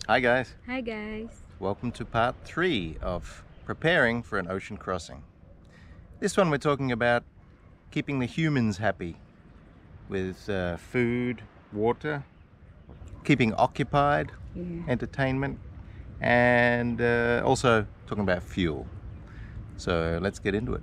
Hi guys. Hi guys. Welcome to part 3 of preparing for an ocean crossing. This one we're talking about keeping the humans happy with food, water, keeping occupied, entertainment, and also talking about fuel. So let's get into it.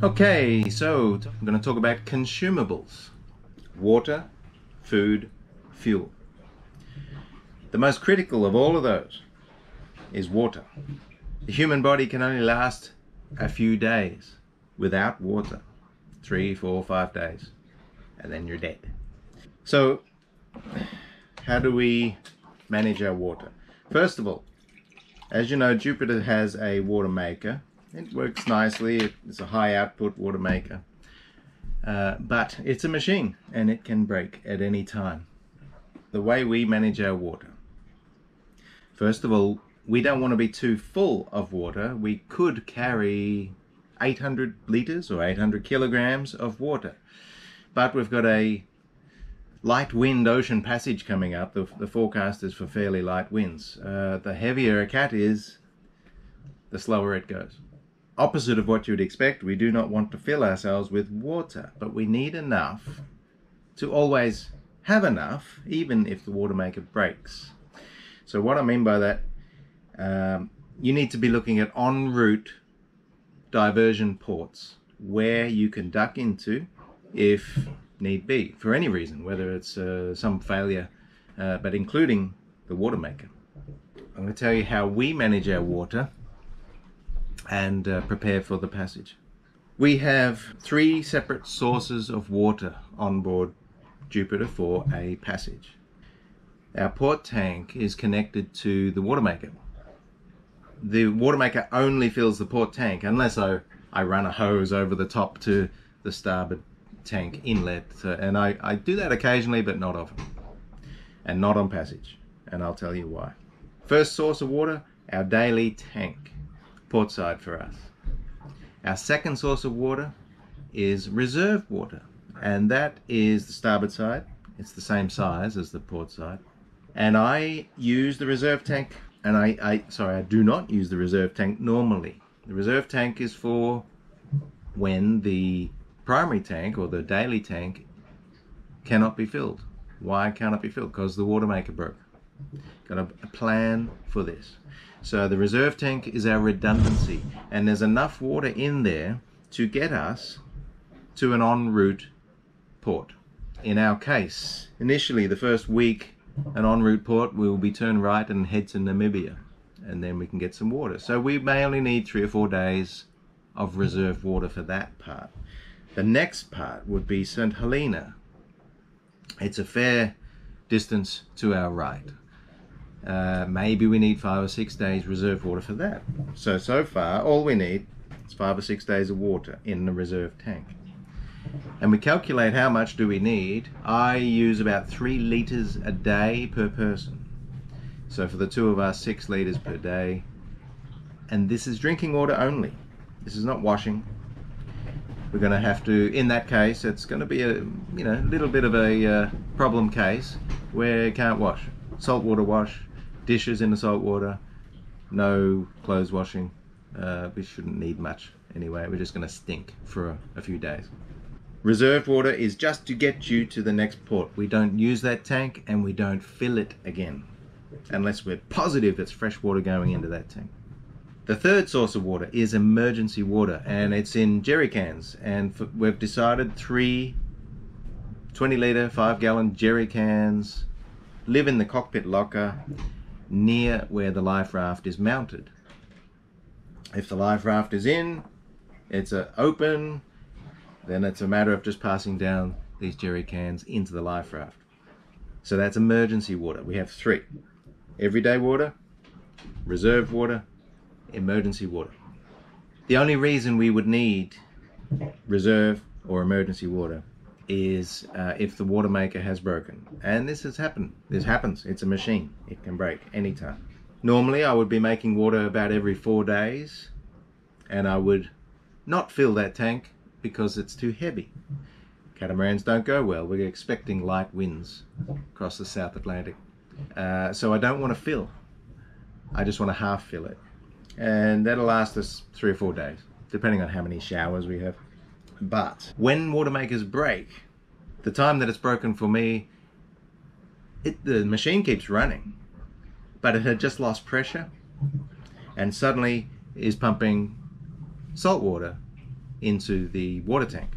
Okay, so I'm going to talk about consumables. Water, food, fuel. The most critical of all of those is water. The human body can only last a few days without water. 3, 4, 5 days. And then you're dead. So, how do we manage our water? First of all, as you know, Jupiter has a water maker. It works nicely. It's a high output water maker. But it's a machine and it can break at any time. The way we manage our water. First of all, we don't want to be too full of water. We could carry 800 liters or 800 kilograms of water. But we've got a light wind ocean passage coming up. The forecast is for fairly light winds. The heavier a cat is, the slower it goes. Opposite of what you would expect, we do not want to fill ourselves with water, but we need enough to always have enough, even if the water maker breaks. So what I mean by that, you need to be looking at en route diversion ports where you can duck into if need be, for any reason, whether it's some failure, but including the water maker. I'm going to tell you how we manage our water and prepare for the passage. We have 3 separate sources of water on board Jupiter for a passage. Our port tank is connected to the water maker. The water maker only fills the port tank unless I run a hose over the top to the starboard tank inlet, and I do that occasionally but not often, and not on passage, and I'll tell you why. First source of water, our daily tank, port side for us. Our second source of water is reserve water, and that is the starboard side. It's the same size as the port side, and I use the reserve tank, and I do not use the reserve tank normally. The reserve tank is for when the primary tank or the daily tank cannot be filled. Why can't it be filled? Because the water maker broke. Got a plan for this. So the reserve tank is our redundancy, and there's enough water in there to get us to an en route port. In our case, initially the first week, an en route port will be turn right and head to Namibia, and then we can get some water. So we may only need 3 or 4 days of reserve water for that part. The next part would be St. Helena. It's a fair distance to our right. Maybe we need 5 or 6 days reserve water for that. So far, all we need is 5 or 6 days of water in the reserve tank. And we calculate how much do we need. I use about 3 liters a day per person. So for the 2 of us, 6 liters per day. And this is drinking water only. This is not washing. We're going to have to, in that case, it's going to be a little bit of a problem case where you can't wash. Saltwater wash, dishes in the salt water, no clothes washing. We shouldn't need much anyway. We're just going to stink for a few days. Reserve water is just to get you to the next port. We don't use that tank and we don't fill it again unless we're positive it's fresh water going into that tank. The third source of water is emergency water, and it's in jerry cans, and we've decided 3 20-litre 5-gallon jerry cans live in the cockpit locker near where the life raft is mounted. If the life raft is in, it's open, then it's a matter of just passing down these jerry cans into the life raft. So that's emergency water. We have 3: everyday water, reserve water, emergency water. The only reason we would need reserve or emergency water is if the water maker has broken. And this has happened. This happens. It's a machine. It can break anytime. Normally I would be making water about every 4 days, and I would not fill that tank because it's too heavy. Catamarans don't go well. We're expecting light winds across the South Atlantic. So I don't want to fill. I just want to half fill it. And that'll last us 3 or 4 days, depending on how many showers we have. But when water makers break, the time that it's broken for me, the machine keeps running, but it had just lost pressure and suddenly is pumping salt water into the water tank,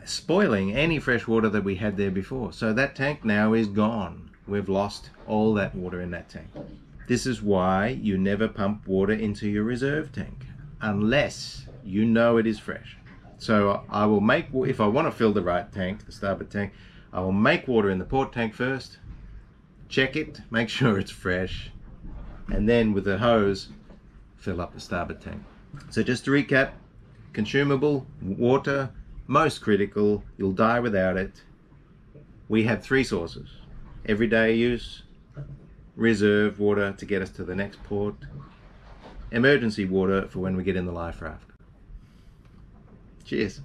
spoiling any fresh water that we had there before. So that tank now is gone. We've lost all that water in that tank. This is why you never pump water into your reserve tank unless you know it is fresh. So I will make, if I want to fill the right tank, the starboard tank, I will make water in the port tank first, check it, make sure it's fresh, and then with the hose fill up the starboard tank. So just to recap, consumable, water, most critical, you'll die without it. We have 3 sources: everyday use, reserve water to get us to the next port, emergency water for when we get in the life raft. Cheers.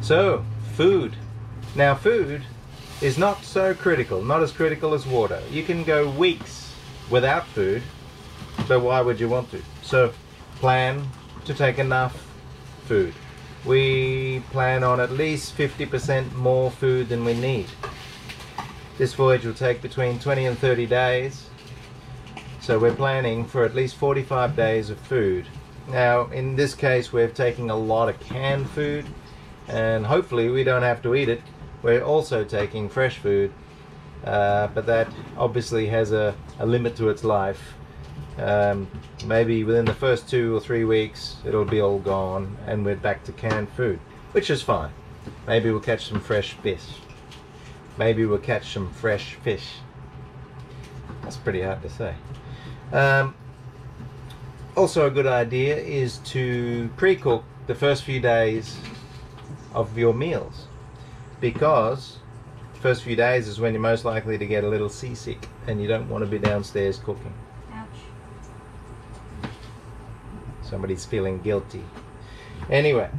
So, food. Now food is not so critical, not as critical as water. You can go weeks without food, but why would you want to? So plan to take enough food. We plan on at least 50% more food than we need. This voyage will take between 20 and 30 days, so we're planning for at least 45 days of food. Now in this case we're taking a lot of canned food, and hopefully we don't have to eat it. We're also taking fresh food, but that obviously has a limit to its life. Maybe within the first 2 or 3 weeks it'll be all gone and we're back to canned food, which is fine. Maybe we'll catch some fresh fish. Maybe we'll catch some fresh fish. That's pretty hard to say. Also a good idea is to pre-cook the first few days of your meals, because the first few days is when you're most likely to get a little seasick and you don't want to be downstairs cooking. Ouch. Somebody's feeling guilty. Anyway,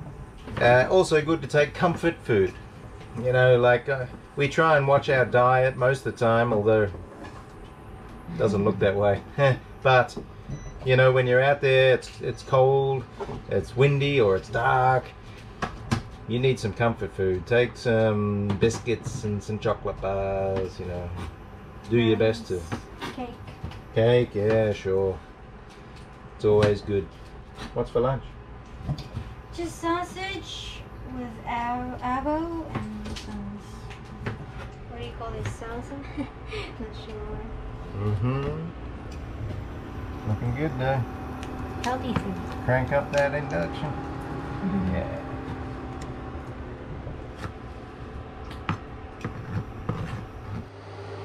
also good to take comfort food. You know, like we try and watch our diet most of the time, although it doesn't look that way. But you know, when you're out there, it's cold, it's windy, or it's dark. You need some comfort food. Take some biscuits and some chocolate bars, you know. Do your best to. Cake. Cake, yeah, sure. It's always good. What's for lunch? Just sausage with avo and some, what do you call this, salsa? Not sure. Mm-hmm. Looking good now. Healthy food. Crank up that induction. Mm-hmm. Yeah.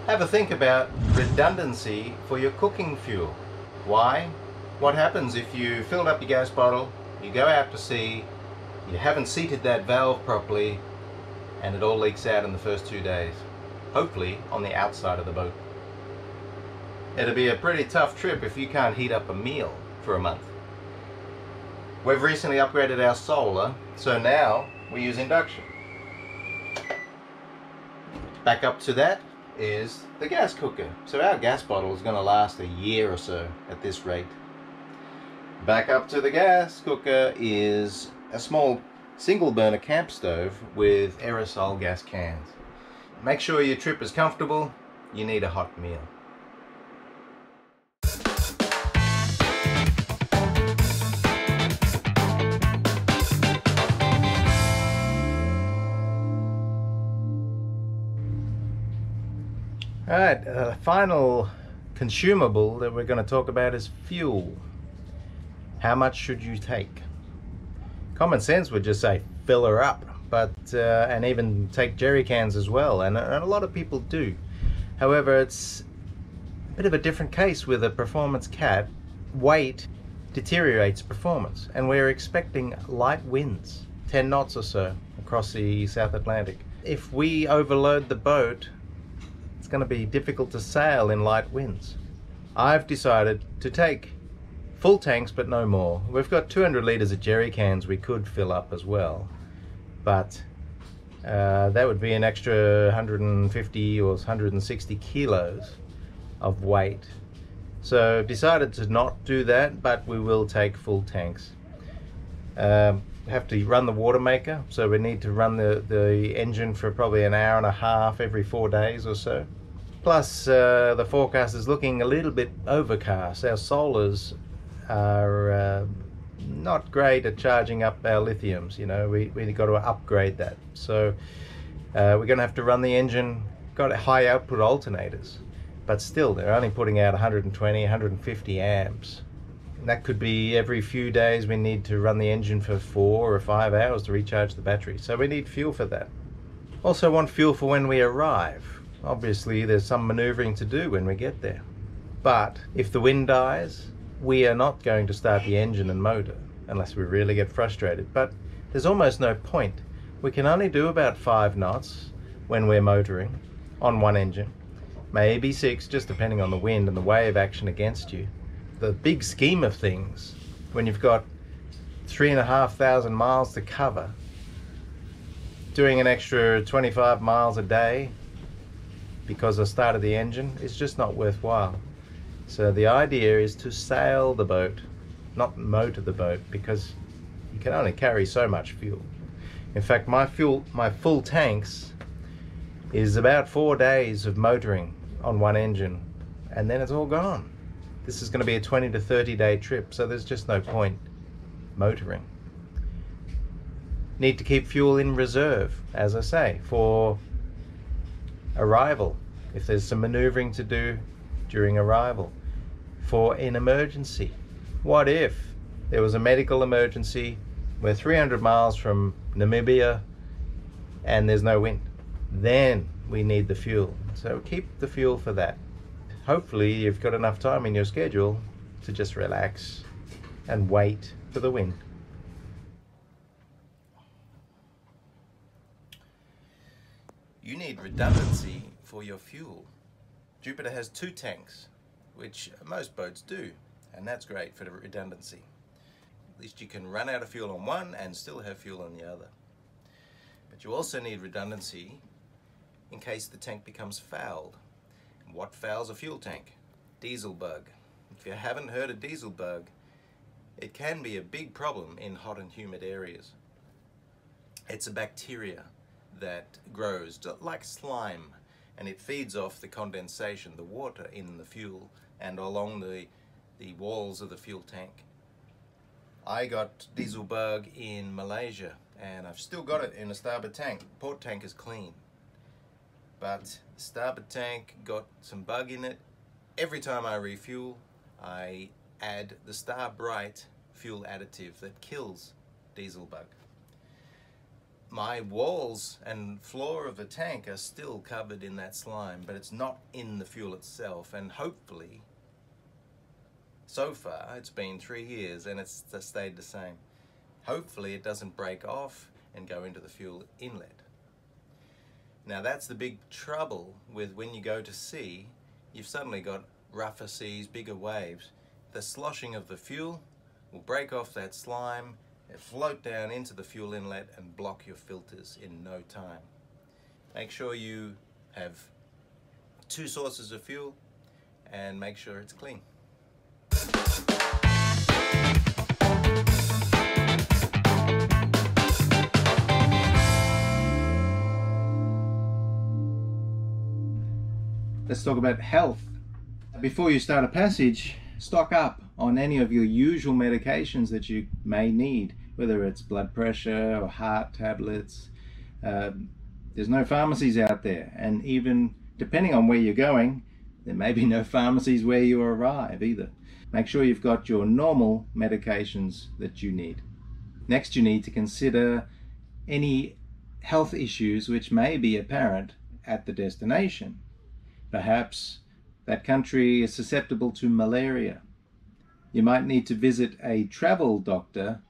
Have a think about redundancy for your cooking fuel. Why? What happens if you filled up your gas bottle, you go out to sea, you haven't seated that valve properly, and it all leaks out in the first 2 days? Hopefully on the outside of the boat. It'll be a pretty tough trip if you can't heat up a meal for a month. We've recently upgraded our solar, so now we use induction. Back up to that is the gas cooker. So our gas bottle is going to last a year or so at this rate. Back up to the gas cooker is a small single burner camp stove with aerosol gas cans. Make sure your trip is comfortable. You need a hot meal. Alright, final consumable that we're going to talk about is fuel. How much should you take? Common sense would just say fill her up, but and even take jerry cans as well, and a lot of people do. However, it's a bit of a different case with a performance cat. Weight deteriorates performance, and we're expecting light winds, 10 knots or so across the South Atlantic. If we overload the boat, it's going to be difficult to sail in light winds. I've decided to take full tanks, but no more. We've got 200 litres of jerry cans we could fill up as well, but that would be an extra 150 or 160 kilos of weight. So I've decided to not do that, but we will take full tanks. Have to run the water maker, so we need to run the engine for probably an hour and a half every 4 days or so. Plus the forecast is looking a little bit overcast. Our solars are not great at charging up our lithiums. You know, we got to upgrade that. So we're going to have to run the engine. Got high output alternators, but still they're only putting out 120, 150 amps. And that could be every few days we need to run the engine for 4 or 5 hours to recharge the battery. So we need fuel for that. Also want fuel for when we arrive. Obviously there's some maneuvering to do when we get there. But if the wind dies, we are not going to start the engine and motor unless we really get frustrated. But there's almost no point. We can only do about 5 knots when we're motoring on one engine. Maybe 6, just depending on the wind and the wave action against you. The big scheme of things, when you've got 3,500 miles to cover, doing an extra 25 miles a day because I started the engine is just not worthwhile. So the idea is to sail the boat, not motor the boat, because you can only carry so much fuel. In fact, my full tanks is about 4 days of motoring on one engine, and then it's all gone. This is going to be a 20 to 30 day trip, so there's just no point motoring. Need to keep fuel in reserve, as I say, for arrival, if there's some maneuvering to do during arrival, for an emergency. What if there was a medical emergency? We're 300 miles from Namibia and there's no wind. Then we need the fuel. So keep the fuel for that. Hopefully you've got enough time in your schedule to just relax and wait for the wind. You need redundancy for your fuel. Jupiter has 2 tanks, which most boats do, and that's great for the redundancy. At least you can run out of fuel on one and still have fuel on the other. But you also need redundancy in case the tank becomes fouled. And what fouls a fuel tank? Diesel bug. If you haven't heard of diesel bug, it can be a big problem in hot and humid areas. It's a bacteria that grows like slime, and it feeds off the condensation, the water in the fuel and along the walls of the fuel tank. I got diesel bug in Malaysia, and I've still got it in the starboard tank. Port tank is clean, but the starboard tank got some bug in it. Every time I refuel, I add the Star Bright fuel additive that kills diesel bug. My walls and floor of the tank are still covered in that slime, but it's not in the fuel itself, and hopefully, so far it's been 3 years and it's stayed the same. Hopefully it doesn't break off and go into the fuel inlet. Now that's the big trouble with when you go to sea. You've suddenly got rougher seas, bigger waves. The sloshing of the fuel will break off that slime, float down into the fuel inlet and block your filters in no time. Make sure you have 2 sources of fuel and make sure it's clean. Let's talk about health. Before you start a passage, stock up on any of your usual medications that you may need, whether it's blood pressure or heart tablets. There's no pharmacies out there, and even depending on where you're going, there may be no pharmacies where you arrive either. Make sure you've got your normal medications that you need. Next, you need to consider any health issues which may be apparent at the destination. Perhaps that country is susceptible to malaria. You might need to visit a travel doctor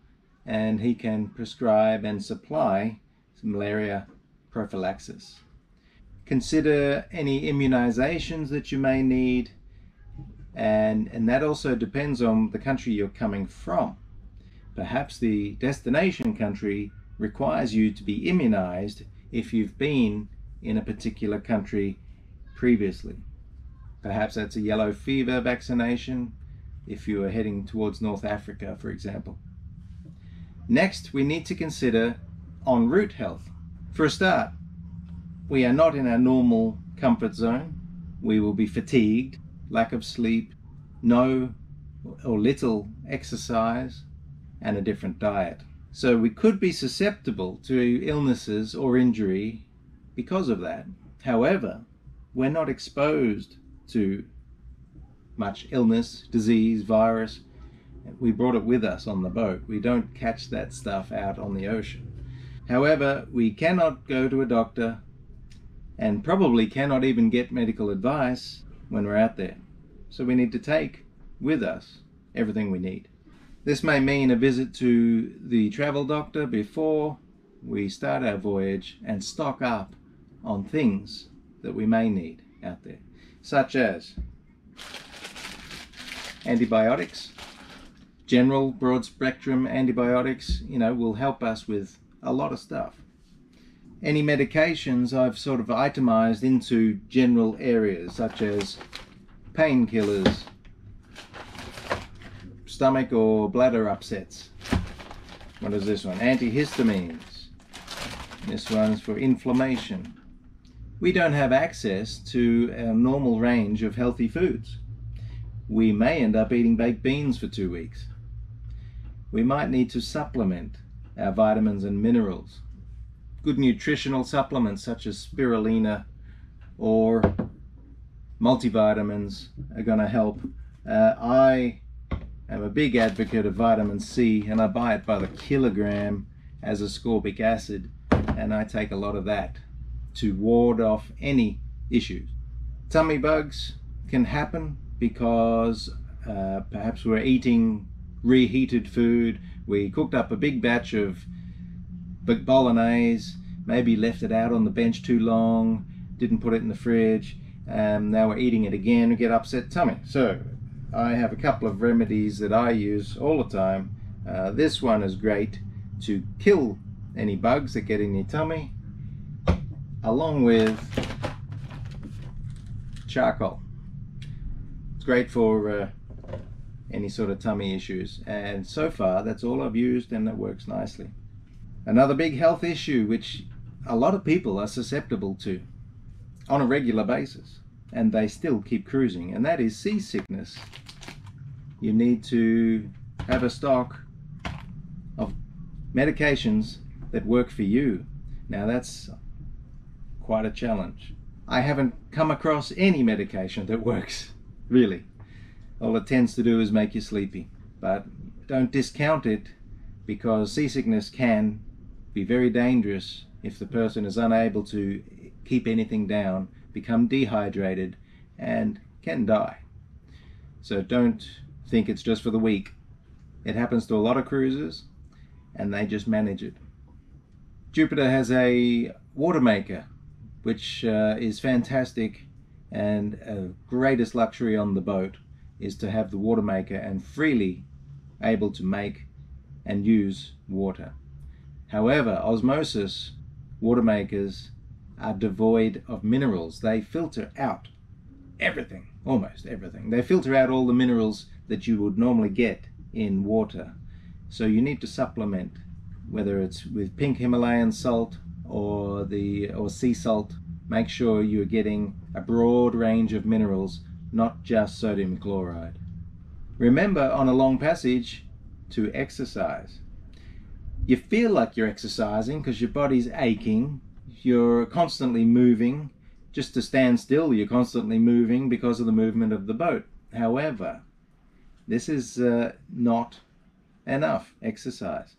and he can prescribe and supply some malaria prophylaxis. Consider any immunizations that you may need, and that also depends on the country you're coming from. Perhaps the destination country requires you to be immunized if you've been in a particular country previously. Perhaps that's a yellow fever vaccination if you are heading towards North Africa, for example. Next, we need to consider en route health. For a start, we are not in our normal comfort zone. We will be fatigued, lack of sleep, no or little exercise, and a different diet. So we could be susceptible to illnesses or injury because of that. However, we're not exposed to much illness, disease, virus. We brought it with us on the boat. We don't catch that stuff out on the ocean. However, we cannot go to a doctor and probably cannot even get medical advice when we're out there. So we need to take with us everything we need. This may mean a visit to the travel doctor before we start our voyage and stock up on things that we may need out there, such as antibiotics. General broad spectrum antibiotics, will help us with a lot of stuff. Any medications I've sort of itemized into general areas such as painkillers, stomach or bladder upsets. What is this one? Antihistamines. This one's for inflammation. We don't have access to our normal range of healthy foods. We may end up eating baked beans for 2 weeks. We might need to supplement our vitamins and minerals. Good nutritional supplements such as spirulina or multivitamins are going to help. I am a big advocate of vitamin C, and I buy it by the kilogram as ascorbic acid, and I take a lot of that to ward off any issues. Tummy bugs can happen because perhaps we're eating reheated food. We cooked up a big batch of bolognese, maybe left it out on the bench too long, didn't put it in the fridge, and now we're eating it again, we get upset tummy. So I have a couple of remedies that I use all the time. This one is great to kill any bugs that get in your tummy, along with charcoal. It's great for any sort of tummy issues, and so far that's all I've used, and it works nicely. Another big health issue which a lot of people are susceptible to on a regular basis, and they still keep cruising, and that is seasickness. You need to have a stock of medications that work for you. Now that's quite a challenge. I haven't come across any medication that works, really. All it tends to do is make you sleepy. But don't discount it, because seasickness can be very dangerous if the person is unable to keep anything down, become dehydrated, and can die. So don't think it's just for the weak. It happens to a lot of cruisers, and they just manage it. Jupiter has a water maker, which is fantastic, and a greatest luxury on the boat is to have the water maker and freely able to make and use water. However, osmosis water makers are devoid of minerals. They filter out everything, almost everything. They filter out all the minerals that you would normally get in water. So you need to supplement, whether it's with pink Himalayan salt or sea salt. Make sure you're getting a broad range of minerals, not just sodium chloride. Remember on a long passage to exercise. You feel like you're exercising because your body's aching, you're constantly moving. Just to stand still, you're constantly moving because of the movement of the boat. However, This is not enough exercise.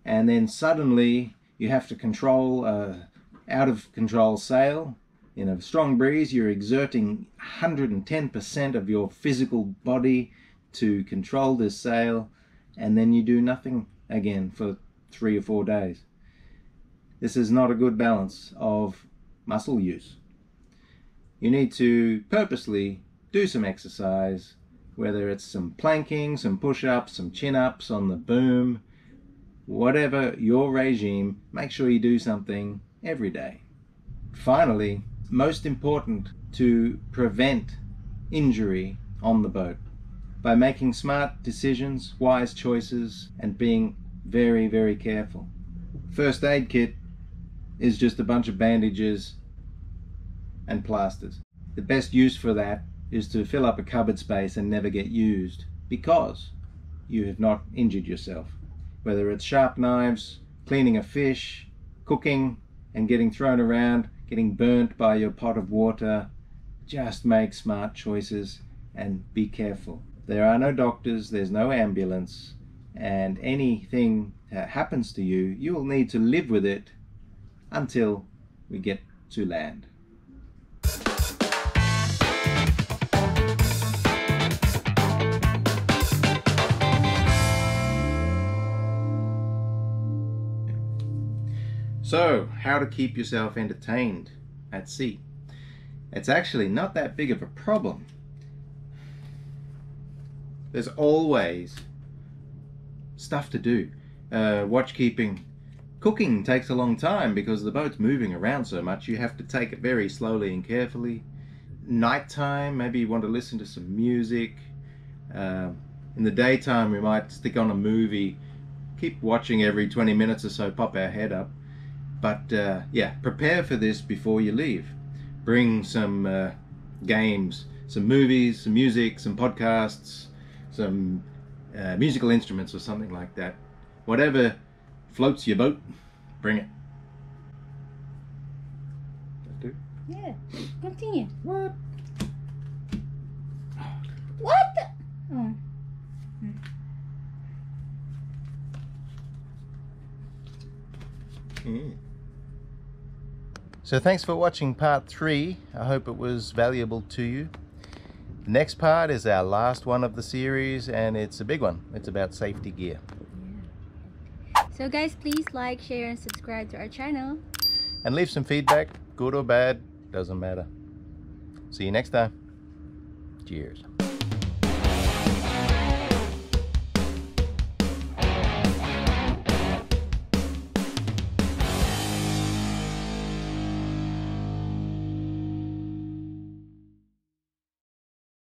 And then suddenly you have to control out of control sail. In a strong breeze, you're exerting 110% of your physical body to control this sail, and then you do nothing again for 3 or 4 days. This is not a good balance of muscle use. You need to purposely do some exercise, whether it's some planking, some push-ups, some chin-ups on the boom, whatever your regime, make sure you do something every day. Finally, most important, to prevent injury on the boat by making smart decisions, wise choices, and being very, very careful. First aid kit is just a bunch of bandages and plasters. The best use for that is to fill up a cupboard space and never get used, because you have not injured yourself. Whether it's sharp knives, cleaning a fish, cooking and getting thrown around, getting burnt by your pot of water, just make smart choices and be careful. There are no doctors, there's no ambulance, and anything that happens to you, you will need to live with it until we get to land. So, how to keep yourself entertained at sea? It's actually not that big of a problem. There's always stuff to do. Watch keeping. Cooking takes a long time because the boat's moving around so much. You have to take it very slowly and carefully. Nighttime, maybe you want to listen to some music. In the daytime, we might stick on a movie. Keep watching every 20 minutes or so, pop our head up. But yeah, prepare for this before you leave. Bring some games, some movies, some music, some podcasts, some musical instruments or something like that. Whatever floats your boat, bring it. That do? Yeah, continue. What? What? Oh. Mm. So thanks for watching part 3. I hope it was valuable to you. The next part is our last one of the series, and it's a big one. It's about safety gear. Yeah. So guys, please like, share and subscribe to our channel. And leave some feedback, good or bad, doesn't matter. See you next time. Cheers.